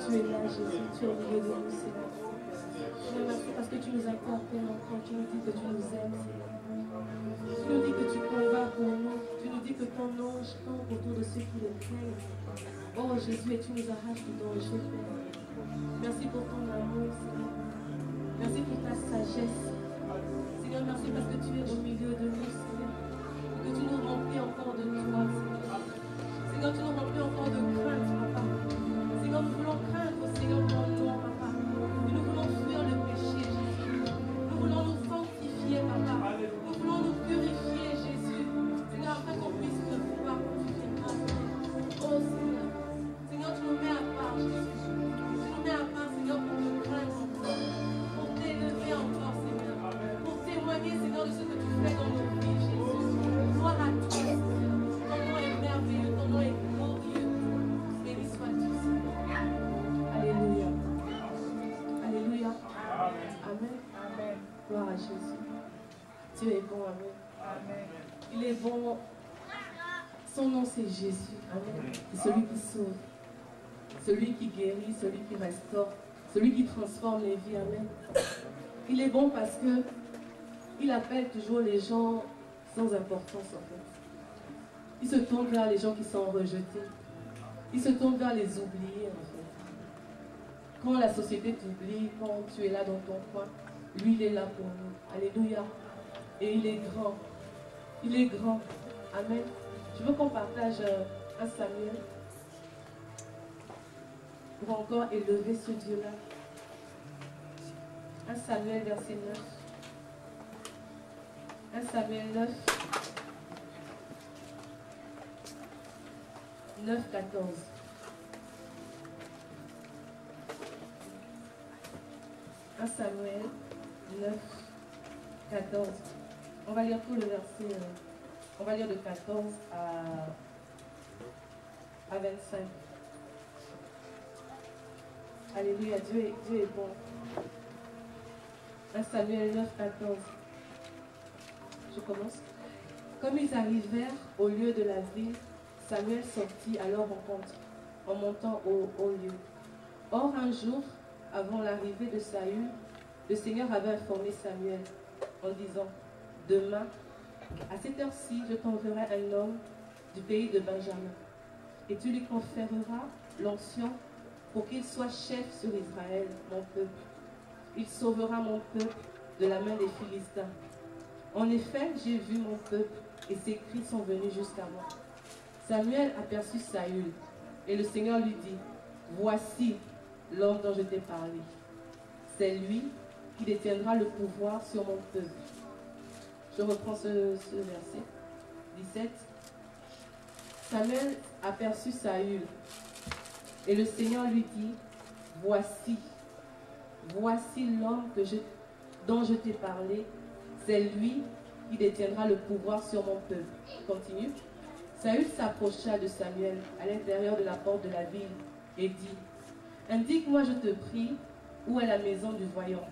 tu es là, Jésus, tu es au milieu de nous, Seigneur. Seigneur, merci parce que tu nous accordes tes enfants, tu nous dis que tu nous aimes, Seigneur. Tu nous dis que tu combats pour nous, tu nous dis que ton ange campe autour de ceux qui le craignent. Oh Jésus, et tu nous arraches du danger, Père. Merci pour ton amour, Seigneur. Merci pour ta sagesse. Seigneur, merci parce que tu es au milieu de nous, Seigneur. Que tu nous remplis encore de toi, Seigneur. Seigneur, tu nous remplis encore de crainte, Papa. Seigneur, nous voulons craindre, Seigneur, ton nom, Papa. Et nous voulons fuir le péché, Jésus. Nous voulons nous sanctifier, Papa. Nous voulons nous purifier, Jésus. Seigneur, afin qu'on puisse te voir quand tu viendras. Oh, Seigneur. Seigneur, tu nous mets à part, Jésus. Tu nous mets à part, Seigneur, pour te craindre encore. Pour t'élever encore, Seigneur. Pour témoigner, Seigneur, de ce que tu fais dans nos vies, Jésus. Gloire à toi, Seigneur. Ton nom est merveilleux, ton nom est glorieux. Béni sois-tu, Seigneur. Alléluia. Alléluia. Amen. Amen. Gloire à Jésus. Dieu est bon, Amen. Amen. Il est bon. Son nom c'est Jésus. Amen. C'est celui qui sauve. Celui qui guérit, celui qui restaure, celui qui transforme les vies. Amen. Il est bon parce que il appelle toujours les gens sans importance en fait. Il se tourne vers les gens qui sont rejetés. Il se tourne vers les oubliés en fait. Quand la société t'oublie, quand tu es là dans ton coin, lui il est là pour nous. Alléluia. Et il est grand. Il est grand. Amen. Je veux qu'on partage un Samuel pour encore élever ce Dieu-là. Un Samuel verset 9. Un Samuel 9. 9, 14. Un Samuel 9, 14. On va lire tout le verset. On va lire de 14 à 25. Alléluia, Dieu est bon. 1 Samuel 9, 14. Je commence. Comme ils arrivèrent au lieu de la ville, Samuel sortit à leur rencontre en montant au haut lieu. Or, un jour, avant l'arrivée de Saül, le Seigneur avait informé Samuel en disant, « Demain, à cette heure-ci, je t'enverrai un homme du pays de Benjamin, et tu lui conféreras l'onction pour qu'il soit chef sur Israël, mon peuple. Il sauvera mon peuple de la main des Philistins. En effet, j'ai vu mon peuple, et ses cris sont venus jusqu'à moi. » Samuel aperçut Saül, et le Seigneur lui dit, « Voici l'homme dont je t'ai parlé. C'est lui qui détiendra le pouvoir sur mon peuple. » Je reprends ce verset. 17. Samuel aperçut Saül, et le Seigneur lui dit, « Voici l'homme dont je t'ai parlé, c'est lui qui détiendra le pouvoir sur mon peuple. » Continue. Saül s'approcha de Samuel à l'intérieur de la porte de la ville et dit, « Indique-moi, je te prie, où est la maison du voyant. »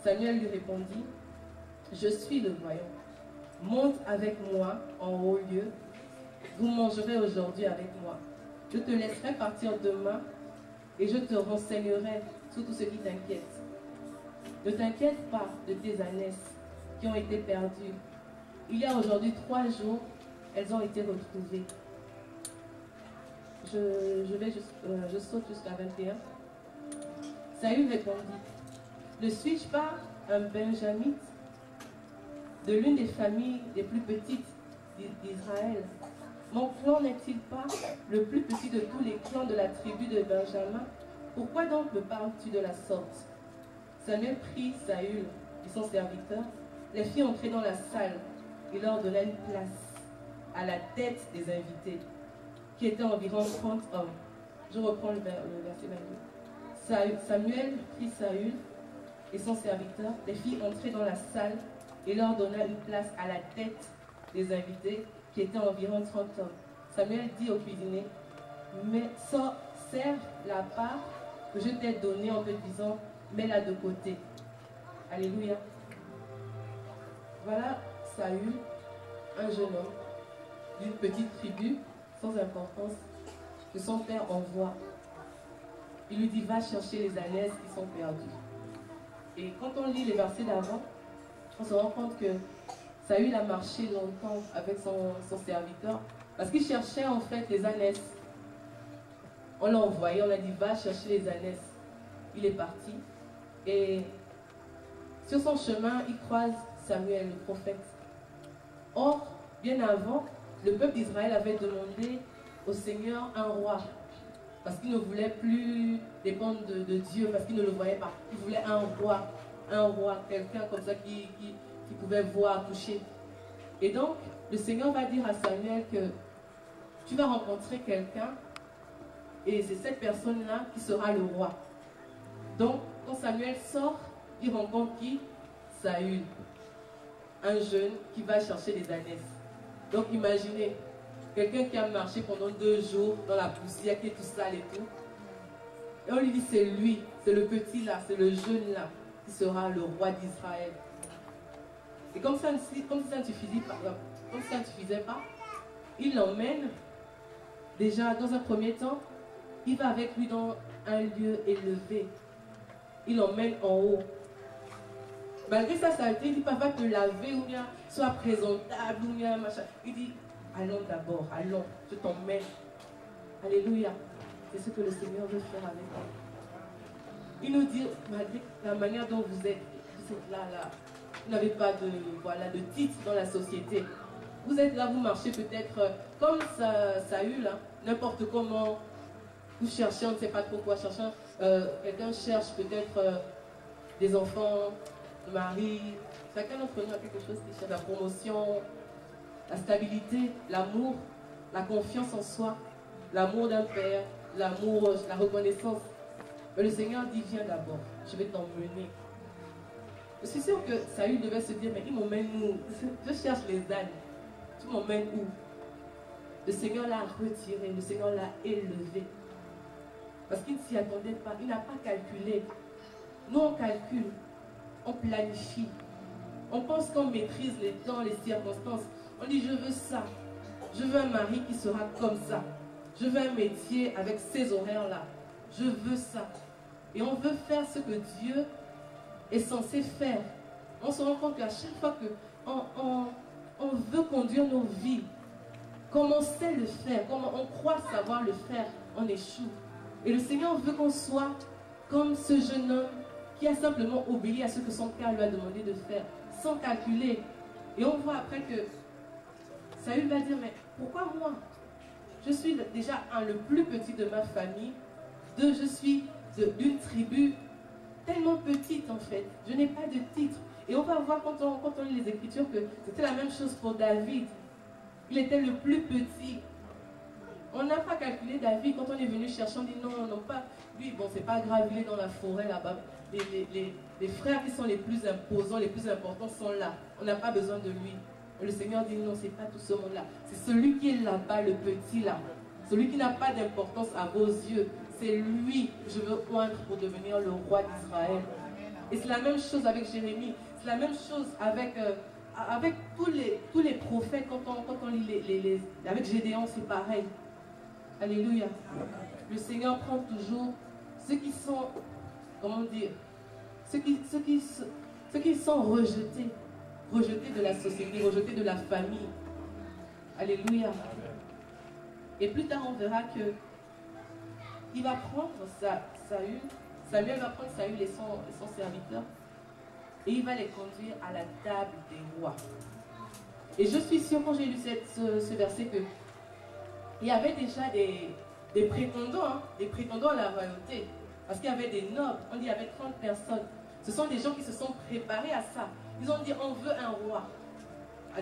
Samuel lui répondit, « Je suis le voyant. Monte avec moi en haut lieu. Vous mangerez aujourd'hui avec moi. Je te laisserai partir demain et je te renseignerai sur tout ce qui t'inquiète. Ne t'inquiète pas de tes ânesses qui ont été perdues. Il y a aujourd'hui 3 jours, elles ont été retrouvées. » Je saute jusqu'à 21. Saül répondit, « Ne suis-je pas un benjamite de l'une des familles les plus petites d'Israël? Mon clan n'est-il pas le plus petit de tous les clans de la tribu de Benjamin? Pourquoi donc me parles-tu de la sorte? » Samuel prit Saül et son serviteur, les fit entrer dans la salle et leur donna une place à la tête des invités, qui étaient environ 30 hommes. Je reprends le verset 22. Samuel prit Saül et son serviteur, les fit entrer dans la salle et leur donna une place à la tête des invités, qui étaient environ 30 hommes. Samuel dit au cuisinier, « Mais serve la part que je t'ai donnée en te disant, mets-la de côté. » Alléluia. Voilà Saül, un jeune homme d'une petite tribu sans importance que son père envoie il lui dit, va chercher les ânesses qui sont perdues. Et quand on lit les versets d'avant, on se rend compte que Saül a marché longtemps avec son serviteur, parce qu'il cherchait en fait les ânesses. On l'a envoyé, on a dit, va chercher les ânesses. Il est parti, et sur son chemin, il croise Samuel, le prophète. Or, bien avant, le peuple d'Israël avait demandé au Seigneur un roi, parce qu'il ne voulait plus dépendre de Dieu, parce qu'il ne le voyait pas. Il voulait un roi, quelqu'un comme ça qui pouvait voir, toucher. Et donc, le Seigneur va dire à Samuel que tu vas rencontrer quelqu'un, et c'est cette personne-là qui sera le roi. Donc, quand Samuel sort, il rencontre qui? Saül, un jeune qui va chercher les ânesses. Donc imaginez, quelqu'un qui a marché pendant 2 jours dans la poussière, qui est tout sale et tout. Et on lui dit, c'est lui, c'est le petit là, c'est le jeune là, qui sera le roi d'Israël. Et comme ça ne suffisait pas, il l'emmène, déjà dans un premier temps, il va avec lui dans un lieu élevé. Il l'emmène en haut. Malgré sa saleté, il ne dit pas va te laver ou bien sois présentable ou bien machin. Il dit allons d'abord, allons, je t'emmène. Alléluia. C'est ce que le Seigneur veut faire avec nous. Il nous dit, malgré la manière dont vous êtes là, vous n'avez pas de titre dans la société. Vous êtes là, vous marchez peut-être comme Saül, hein, n'importe comment. Vous cherchez, on ne sait pas trop quoi chercher. Quelqu'un cherche peut-être des enfants, le mari. Chacun d'entre nous a quelque chose qui cherche la promotion, la stabilité, l'amour, la confiance en soi, l'amour d'un père, l'amour, la reconnaissance. Mais le Seigneur dit, viens d'abord, je vais t'emmener. Je suis sûre que Saül devait se dire, mais il m'emmène où? Je cherche les ânes. Tu m'emmènes où? Le Seigneur l'a retiré, le Seigneur l'a élevé. Parce qu'il ne s'y attendait pas, il n'a pas calculé. Nous, on calcule, on planifie. On pense qu'on maîtrise les temps, les circonstances. On dit, je veux ça. Je veux un mari qui sera comme ça. Je veux un métier avec ces horaires-là. Je veux ça. Et on veut faire ce que Dieu est censé faire. On se rend compte qu'à chaque fois qu'on veut conduire nos vies, comme on sait le faire, comme on croit savoir le faire, on échoue. Et le Seigneur veut qu'on soit comme ce jeune homme qui a simplement obéi à ce que son père lui a demandé de faire, sans calculer. Et on voit après que Saül va dire, mais pourquoi moi? Je suis déjà le plus petit de ma famille. Je suis d'une tribu tellement petite en fait. Je n'ai pas de titre. Et on va voir quand on lit les Écritures que c'était la même chose pour David. Il était le plus petit. On n'a pas calculé David. Quand on est venu chercher, on dit non, non pas. Lui, bon, c'est pas grave, il est dans la forêt là-bas. Les frères qui sont les plus imposants, les plus importants sont là. On n'a pas besoin de lui. Et le Seigneur dit non, c'est pas tout ce monde-là. C'est celui qui est là-bas, le petit là. Celui qui n'a pas d'importance à vos yeux. C'est lui que je veux oindre pour devenir le roi d'Israël. Et c'est la même chose avec Jérémie. C'est la même chose avec tous les prophètes. Quand on lit avec Gédéon, c'est pareil. Alléluia. Le Seigneur prend toujours ceux qui sont, comment dire, ceux qui sont rejetés de la société, rejetés de la famille. Alléluia. Et plus tard, on verra que il va prendre Samuel va prendre Saül et son serviteur, et il va les conduire à la table des rois. Et je suis sûre, quand j'ai lu ce verset, que il y avait déjà des prétendants, hein, des prétendants à la royauté. Parce qu'il y avait des nobles, on dit qu'il y avait 30 personnes. Ce sont des gens qui se sont préparés à ça. Ils ont dit, on veut un roi à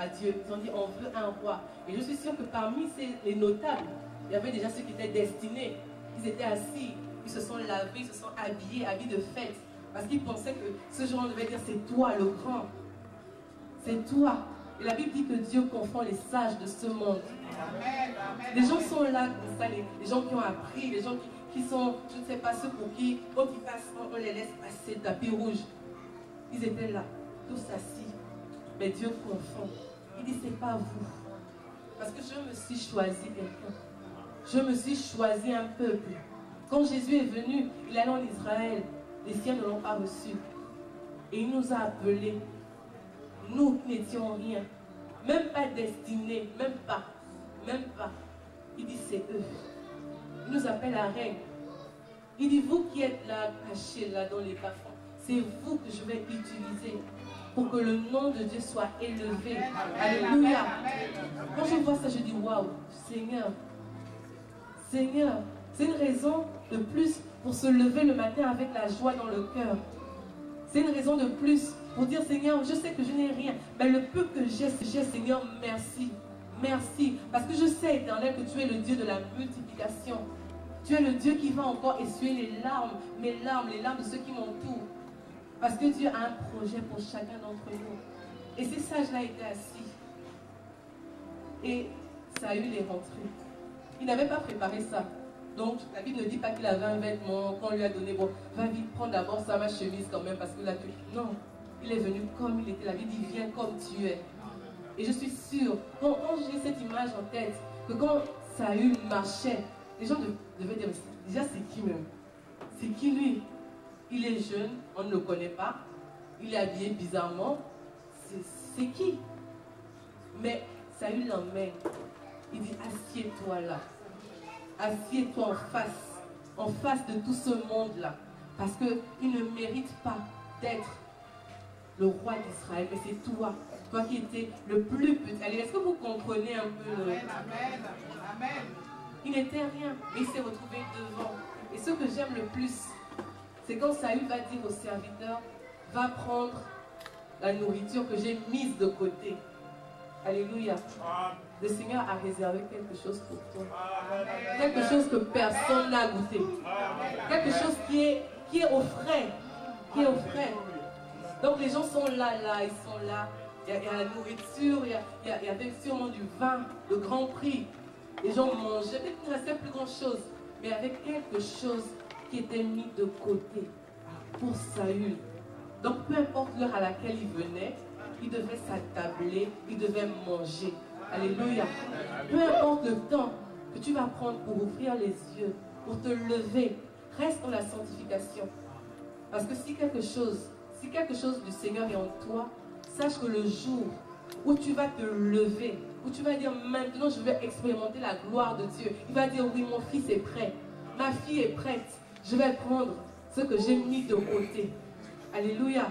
Dieu. Ils ont dit, on veut un roi. Et je suis sûre que parmi les notables, il y avait déjà ceux qui étaient destinés. Ils étaient assis, ils se sont lavés, ils se sont habillés de fête. Parce qu'ils pensaient que ce jour, on devait dire, c'est toi le grand. C'est toi. Et la Bible dit que Dieu confond les sages de ce monde. Les gens sont là comme ça, les gens qui ont appris, les gens qui sont, je ne sais pas ceux pour qui, quand ils passent, on les laisse passer, tapis rouge. Ils étaient là, tous assis. Mais Dieu confond. Il dit, c'est pas vous. Parce que je me suis choisi quelqu'un. Je me suis choisi un peuple. Quand Jésus est venu, il allait en Israël. Les siens ne l'ont pas reçu. Et il nous a appelés. Nous n'étions rien. Même pas destinés. Même pas. Même pas. Il dit c'est eux. Il nous appelle à règne. Il dit vous qui êtes là, cachés là dans les bas-fonds, c'est vous que je vais utiliser pour que le nom de Dieu soit élevé. Alléluia. Quand je vois ça, je dis waouh, Seigneur. Seigneur, c'est une raison de plus pour se lever le matin avec la joie dans le cœur. C'est une raison de plus pour dire Seigneur, je sais que je n'ai rien, mais le peu que j'ai, Seigneur, merci. Merci. Parce que je sais, Éternel, que tu es le Dieu de la multiplication. Tu es le Dieu qui va encore essuyer les larmes, mes larmes, les larmes de ceux qui m'entourent. Parce que Dieu a un projet pour chacun d'entre nous. Et ces sages-là étaient assis. Et Saül est rentré. Il n'avait pas préparé ça. Donc, la Bible ne dit pas qu'il avait un vêtement, qu'on lui a donné, bon, va vite prendre d'abord ça, ma chemise quand même, parce que là, tu... Non, il est venu comme il était. La Bible dit, viens comme tu es. Et je suis sûre, quand j'ai cette image en tête, que quand Saül marchait, les gens devaient dire, déjà c'est qui même? C'est qui lui? Il est jeune, on ne le connaît pas, il est habillé bizarrement, c'est qui? Mais Saül l'emmène, il dit, assieds-toi là, assieds-toi en face de tout ce monde-là, parce qu'il ne mérite pas d'être le roi d'Israël, mais c'est toi qui étais le plus petit. Allez, est-ce que vous comprenez un peu? Amen, amen, amen. Il n'était rien, mais il s'est retrouvé devant. Et ce que j'aime le plus, c'est quand Saül va dire au serviteur, va prendre la nourriture que j'ai mise de côté. Alléluia. Le Seigneur a réservé quelque chose pour toi. Quelque chose que personne n'a goûté. Quelque chose qui est au frais. Qui est au frais. Donc les gens sont là, ils sont là. Il y a la nourriture, il y avait sûrement du vin de grand prix. Les gens mangeaient, peut-être qu'il ne restait plus grand chose, mais avec quelque chose qui était mis de côté pour Saül. Donc peu importe l'heure à laquelle il venait, il devait s'attabler, il devait manger. Alléluia. Peu importe le temps que tu vas prendre pour ouvrir les yeux, pour te lever, reste dans la sanctification. Parce que si quelque chose du Seigneur est en toi, sache que le jour où tu vas te lever, où tu vas dire maintenant je vais expérimenter la gloire de Dieu, il va dire oui, mon fils est prêt, ma fille est prête, je vais prendre ce que j'ai mis de côté. Alléluia.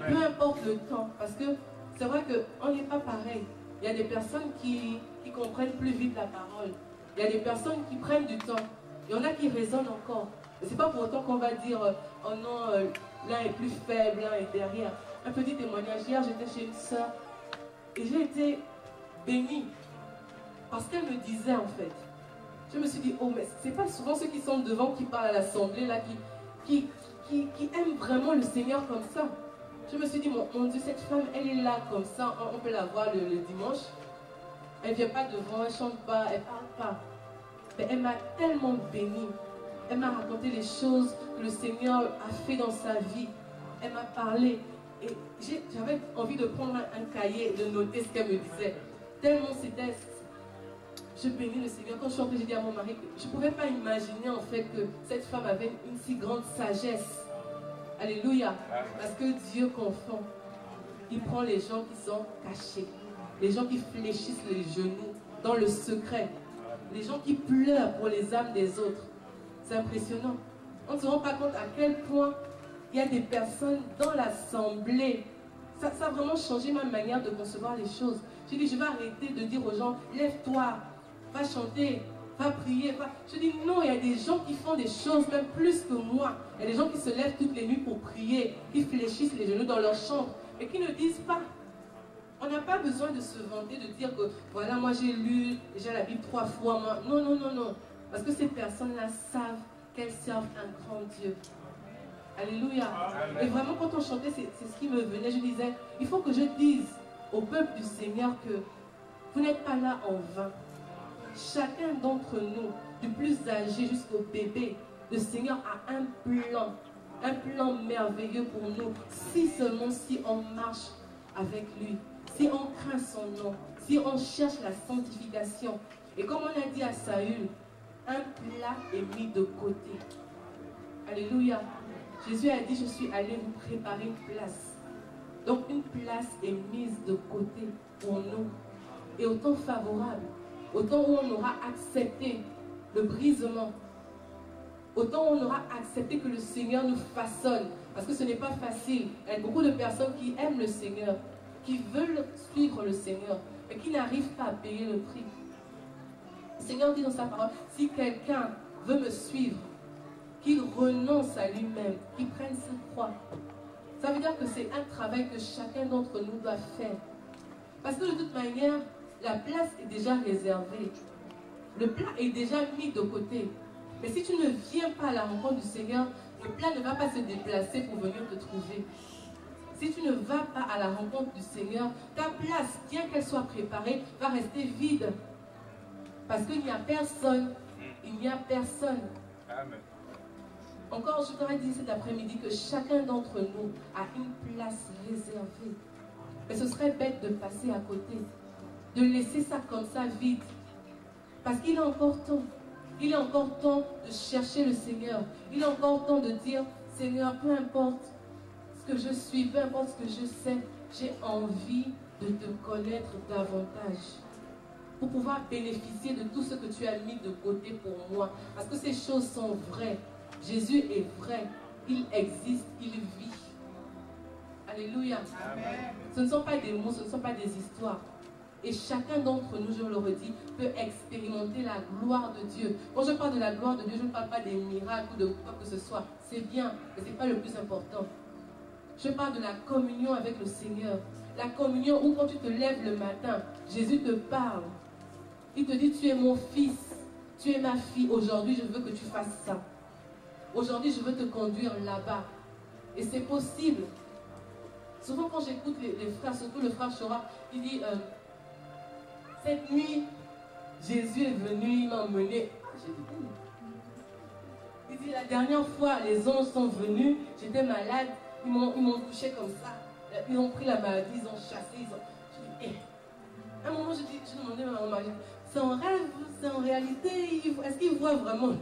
Peu importe le temps, parce que c'est vrai qu'on n'est pas pareil. Il y a des personnes qui comprennent plus vite la parole. Il y a des personnes qui prennent du temps. Il y en a qui raisonnent encore. Ce n'est pas pour autant qu'on va dire oh non, l'un est plus faible, l'un est derrière. Un petit témoignage. Hier, j'étais chez une soeur et j'ai été bénie parce qu'elle me disait en fait. Je me suis dit, oh, mais c'est pas souvent ceux qui sont devant qui parlent à l'assemblée, là, qui aiment vraiment le Seigneur comme ça. Je me suis dit, mon Dieu, cette femme, elle est là comme ça, on peut la voir le dimanche. Elle ne vient pas devant, elle ne chante pas, elle ne parle pas. Mais elle m'a tellement bénie. Elle m'a raconté les choses que le Seigneur a fait dans sa vie. Elle m'a parlé. Et j'avais envie de prendre un cahier et de noter ce qu'elle me disait. Tellement c'était... Je bénis le Seigneur. Quand je suis entrée, j'ai dit à mon mari que je ne pouvais pas imaginer en fait que cette femme avait une si grande sagesse. Alléluia. Parce que Dieu confond. Il prend les gens qui sont cachés. Les gens qui fléchissent les genoux dans le secret. Les gens qui pleurent pour les âmes des autres. C'est impressionnant. On ne se rend pas compte à quel point il y a des personnes dans l'assemblée. Ça a vraiment changé ma manière de concevoir les choses. Je dis, je vais arrêter de dire aux gens, lève-toi, va chanter, va prier. Je dis, non, il y a des gens qui font des choses même plus que moi. Il y a des gens qui se lèvent toutes les nuits pour prier, qui fléchissent les genoux dans leur chambre, et qui ne disent pas. On n'a pas besoin de se vanter, de dire que, voilà, moi j'ai lu déjà la Bible 3 fois. Moi. Non, non, non, non. Parce que ces personnes-là savent qu'elles servent un grand Dieu. Alléluia. Et vraiment, quand on chantait, c'est ce qui me venait. Je disais, il faut que je dise au peuple du Seigneur que vous n'êtes pas là en vain. Chacun d'entre nous, du plus âgé jusqu'au bébé, le Seigneur a un plan merveilleux pour nous. Si seulement si on marche avec lui, si on craint son nom, si on cherche la sanctification. Et comme on a dit à Saül, un plat est mis de côté. Alléluia. Jésus a dit, je suis allé vous préparer une place. Donc une place est mise de côté pour nous. Et au temps favorable, au temps où on aura accepté le brisement, au temps où on aura accepté que le Seigneur nous façonne. Parce que ce n'est pas facile. Il y a beaucoup de personnes qui aiment le Seigneur, qui veulent suivre le Seigneur, mais qui n'arrivent pas à payer le prix. Le Seigneur dit dans sa parole, si quelqu'un veut me suivre, qu'il renonce à lui-même, qu'il prenne sa croix. Ça veut dire que c'est un travail que chacun d'entre nous doit faire. Parce que de toute manière, la place est déjà réservée. Le plat est déjà mis de côté. Mais si tu ne viens pas à la rencontre du Seigneur, le plat ne va pas se déplacer pour venir te trouver. Si tu ne vas pas à la rencontre du Seigneur, ta place, bien qu'elle soit préparée, va rester vide. Parce qu'il n'y a personne. Il n'y a personne. Amen. Encore, je t'aurais dit cet après-midi que chacun d'entre nous a une place réservée. Mais ce serait bête de passer à côté. De laisser ça comme ça vide. Parce qu'il est encore temps. Il est encore temps de chercher le Seigneur. Il est encore temps de dire, Seigneur, peu importe ce que je suis, peu importe ce que je sais, j'ai envie de te connaître davantage. Pour pouvoir bénéficier de tout ce que tu as mis de côté pour moi. Parce que ces choses sont vraies. Jésus est vrai. Il existe. Il vit. Alléluia. Amen. Ce ne sont pas des mots, ce ne sont pas des histoires. Et chacun d'entre nous, je le redis, peut expérimenter la gloire de Dieu. Quand je parle de la gloire de Dieu, je ne parle pas des miracles ou de quoi que ce soit. C'est bien, mais ce n'est pas le plus important. Je parle de la communion avec le Seigneur. La communion où quand tu te lèves le matin, Jésus te parle. Il te dit, tu es mon fils, tu es ma fille. Aujourd'hui, je veux que tu fasses ça. Aujourd'hui, je veux te conduire là-bas. Et c'est possible. Souvent, quand j'écoute les frères, surtout le frère Chora, il dit, cette nuit, Jésus est venu, il m'a emmené. J'ai dit, il dit, la dernière fois, les anges sont venus, j'étais malade, ils m'ont touché comme ça. Ils ont pris la maladie, ils ont chassé, ils ont... Je dis, à un moment, je demandais à ma mari, c'est un rêve, c'est en réalité, est-ce qu'il voit vraiment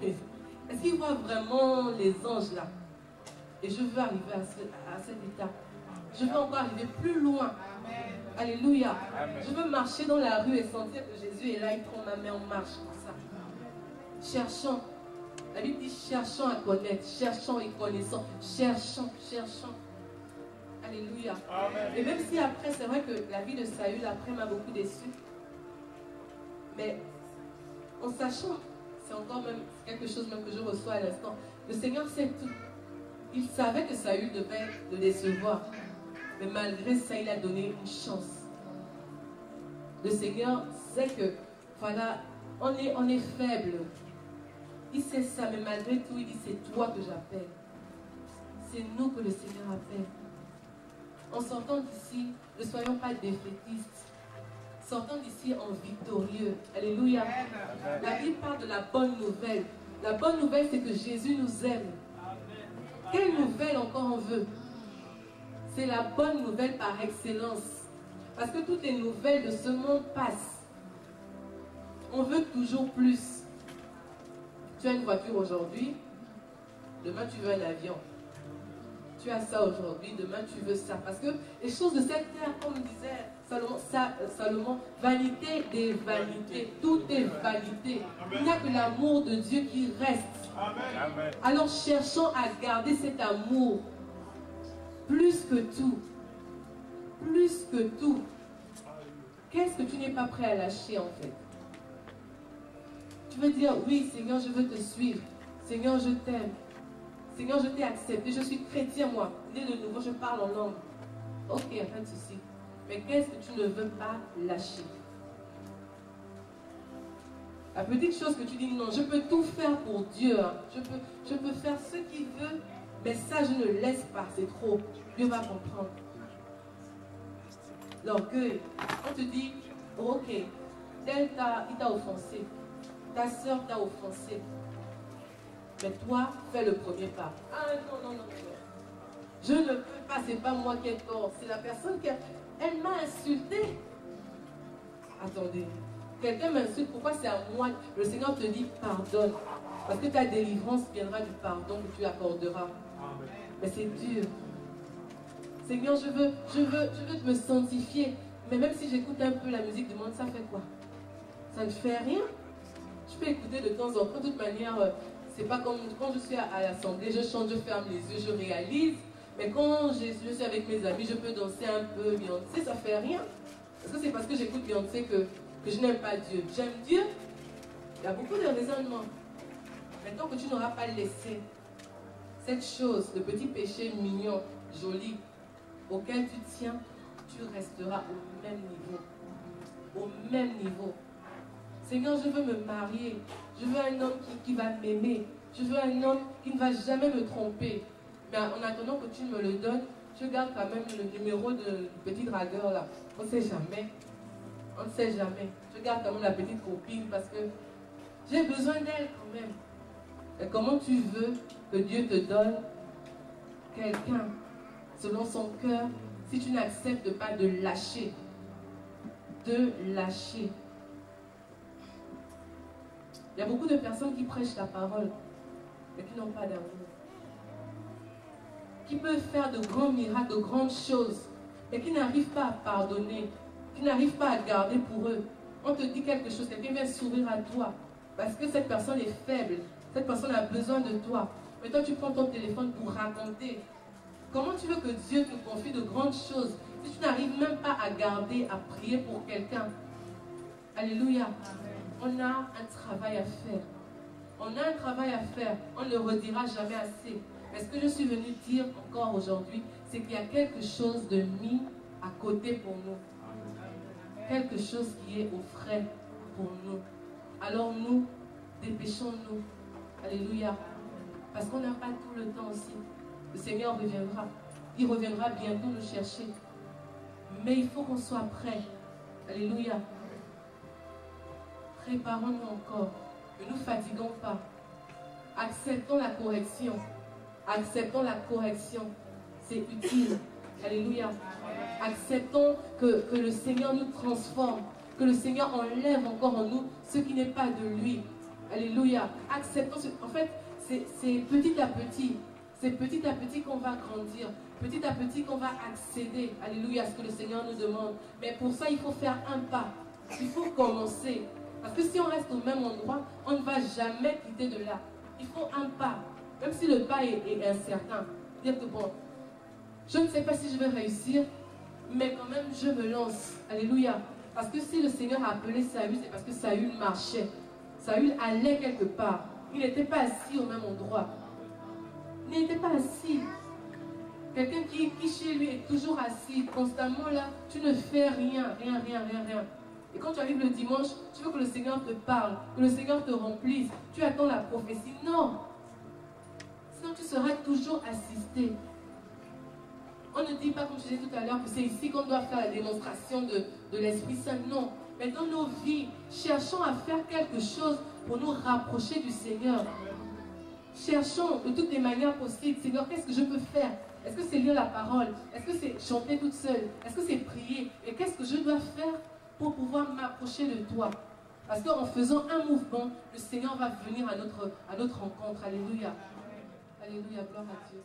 les anges là? Et je veux arriver à cet état. Je veux encore arriver plus loin. Amen. Alléluia. Amen. Je veux marcher dans la rue et sentir que Jésus est là, il prend ma main, on marche comme ça. Cherchons. La Bible dit cherchons à connaître, cherchons et connaissons, cherchons. Alléluia. Amen. Et même si après, c'est vrai que la vie de Saül après m'a beaucoup déçu. Mais en sachant, c'est encore même quelque chose même que je reçois à l'instant, le Seigneur sait tout. Il savait que Saül devait le décevoir. Mais malgré ça, il a donné une chance. Le Seigneur sait que, voilà, on est faible. Il sait ça, mais malgré tout, il dit, c'est toi que j'appelle. C'est nous que le Seigneur appelle. En sortant d'ici, ne soyons pas défaitistes. Sortons d'ici en victorieux. Alléluia. Amen. La Bible parle de la bonne nouvelle. La bonne nouvelle, c'est que Jésus nous aime. Quelle nouvelle encore on veut? C'est la bonne nouvelle par excellence. Parce que toutes les nouvelles de ce monde passent. On veut toujours plus. Tu as une voiture aujourd'hui, demain tu veux un avion. Tu as ça aujourd'hui, demain tu veux ça. Parce que les choses de cette terre, comme disait Salomon, vanité des vanités. Tout est vanité. Il n'y a que l'amour de Dieu qui reste. Amen. Alors cherchons à garder cet amour plus que tout. Plus que tout. Qu'est-ce que tu n'es pas prêt à lâcher en fait? Tu veux dire, oui Seigneur, je veux te suivre. Seigneur, je t'aime. Seigneur, je t'ai accepté. Je suis chrétien moi. Né de nouveau, je parle en langue. Ok, pas de souci. Mais qu'est-ce que tu ne veux pas lâcher? La petite chose que tu dis, non, je peux tout faire pour Dieu. Hein. Je peux faire ce qu'il veut, mais ça, je ne laisse pas, c'est trop. Dieu va comprendre. L'orgueil. On te dit, oh, ok, tel il t'a offensé. Ta soeur t'a offensé. Mais toi, fais le premier pas. Ah non. Je ne peux pas, c'est pas moi qui ai tort. C'est la personne qui elle m'a insulté. Attendez. Quelqu'un m'insulte, pourquoi c'est à moi? Le Seigneur te dit pardonne. Parce que ta délivrance viendra du pardon que tu accorderas. Mais c'est dur. Seigneur, je veux me sanctifier. Mais même si j'écoute un peu la musique du monde, ça fait quoi? Ça ne fait rien. Je peux écouter de temps en temps. De toute manière, c'est pas comme quand je suis à l'assemblée, je chante, je ferme les yeux, je réalise. Mais quand je suis avec mes amis, je peux danser un peu. Beyoncé, ça fait rien. Est-ce que c'est parce que j'écoute Beyoncé que je n'aime pas Dieu? J'aime Dieu. Il y a beaucoup de raisonnements. Mais tant que tu n'auras pas laissé cette chose, le petit péché mignon, joli, auquel tu tiens, tu resteras au même niveau. Au même niveau. Seigneur, je veux me marier. Je veux un homme qui va m'aimer. Je veux un homme qui ne va jamais me tromper. Mais en attendant que tu me le donnes, je garde quand même le numéro du petit dragueur là. On ne sait jamais. On ne sait jamais. Je garde quand même la petite copine parce que j'ai besoin d'elle quand même. Et comment tu veux que Dieu te donne quelqu'un selon son cœur si tu n'acceptes pas de lâcher? De lâcher. Il y a beaucoup de personnes qui prêchent la parole, mais qui n'ont pas d'amour. Qui peuvent faire de grands miracles, de grandes choses, mais qui n'arrivent pas à pardonner, qui n'arrivent pas à garder pour eux. On te dit quelque chose, quelqu'un vient sourire à toi, parce que cette personne est faible, cette personne a besoin de toi. Mais toi, tu prends ton téléphone pour raconter. Comment tu veux que Dieu te confie de grandes choses si tu n'arrives même pas à garder, à prier pour quelqu'un? Alléluia. On a un travail à faire. On a un travail à faire. On ne le redira jamais assez. Mais ce que je suis venue dire encore aujourd'hui, c'est qu'il y a quelque chose de mis à côté pour nous. Quelque chose qui est au frais pour nous. Alors nous, dépêchons-nous. Alléluia. Parce qu'on n'a pas tout le temps aussi. Le Seigneur reviendra. Il reviendra bientôt nous chercher. Mais il faut qu'on soit prêt. Alléluia. Préparons-nous encore. Ne nous fatiguons pas. Acceptons la correction. Acceptons la correction. C'est utile. Alléluia. Acceptons que le Seigneur nous transforme. Que le Seigneur enlève encore en nous ce qui n'est pas de lui. Alléluia. Acceptons. En fait, c'est petit à petit. C'est petit à petit qu'on va grandir. Petit à petit qu'on va accéder. Alléluia. À ce que le Seigneur nous demande. Mais pour ça, il faut faire un pas. Il faut commencer. Parce que si on reste au même endroit, on ne va jamais quitter de là. Il faut un pas. Même si le pas est incertain. Dire que bon, je ne sais pas si je vais réussir, mais quand même je me lance. Alléluia. Parce que si le Seigneur a appelé Saül, c'est parce que Saül marchait. Saül allait quelque part. Il n'était pas assis au même endroit. Il n'était pas assis. Quelqu'un qui chez lui est toujours assis, constamment là, tu ne fais rien. Et quand tu arrives le dimanche, tu veux que le Seigneur te parle, que le Seigneur te remplisse. Tu attends la prophétie. Non. Sinon, tu seras toujours assisté. On ne dit pas, comme je disais tout à l'heure, que c'est ici qu'on doit faire la démonstration de l'Esprit Saint. Non. Mais dans nos vies, cherchons à faire quelque chose pour nous rapprocher du Seigneur. Cherchons de toutes les manières possibles. Seigneur, qu'est-ce que je peux faire? Est-ce que c'est lire la parole? Est-ce que c'est chanter toute seule? Est-ce que c'est prier? Et qu'est-ce que je dois faire pour pouvoir m'approcher de toi? Parce qu'en faisant un mouvement, le Seigneur va venir à notre rencontre. Alléluia. Alléluia, gloire à Dieu.